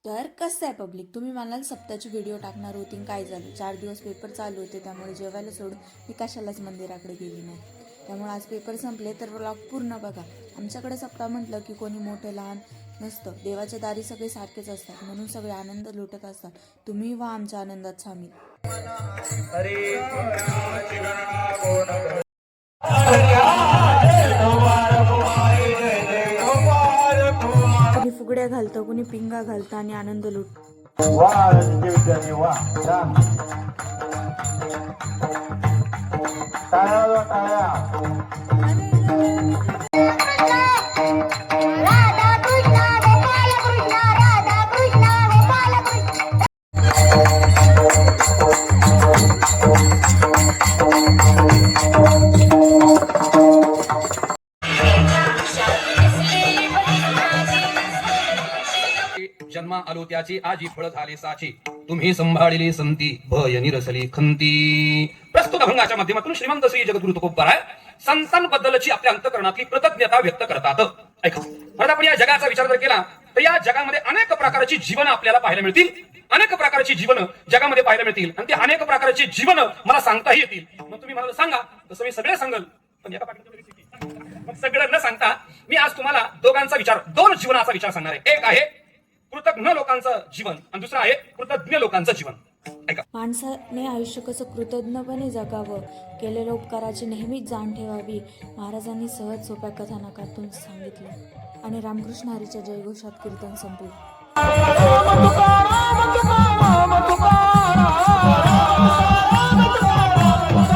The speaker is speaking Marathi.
तर कसं आहे पब्लिक, तुम्ही म्हणाल सप्ताहाची व्हिडिओ टाकणार होती, काय झालं? 4 दिवस पेपर चालू होते, त्यामुळे जेवायला सोडून मी कशालाच मंदिराकडे गेली नाही. त्यामुळे आज पेपर संपले तर व्लॉग पूर्ण बघा. आमच्याकडे सप्ताह म्हटलं की कोणी मोठे लहान नसतं, देवाच्या दारी सगळे सारखेच असतात, म्हणून सगळे आनंद लुटत असतात. तुम्ही व्हा आमच्या आनंदात सामील. कुणी फुगड्या घालतं, कुणी पिंगा घालतं आणि आनंद लुटतं. जन्मा आलो त्याची आजी फळ झाले साची, तुम्ही संभाळली संती भय निरसली खंती. प्रस्तुत अभंगाच्या माध्यमातून श्रीमंत श्री जगद्गुरु तुकोबराय संतांबद्दलची आपल्या अंतःकरणातली कृतज्ञता व्यक्त करतात. ऐका, परत आपण या जगाचा विचार जर केला तर या जगामध्ये अनेक प्रकारची जीवन आपल्याला पाहायला मिळतील. अनेक प्रकारची जीवन जगामध्ये पाहायला मिळतील आणि ते अनेक प्रकारची जीवन मला सांगताही येतील. मग तुम्ही मला सांगा, तसं मी सगळे सांगल, पण एका मग सगळं न सांगता मी आज तुम्हाला दोन जीवनाचा विचार सांगणार आहे. एक आहे कृतज्ञ लोकांचं जीवन आणि दुसरं आहे कृतज्ञ लोकांचं जीवन. ऐका, माणसाने आयुष्य कसं कृतज्ञपणे जगावं, केलेल्या उपकाराची नेहमीच जाण ठेवावी, महाराजांनी सहज सोप्या कथानकातून सांगितलं आणि रामकृष्ण हरीच्या जयघोषात कीर्तन संपलं.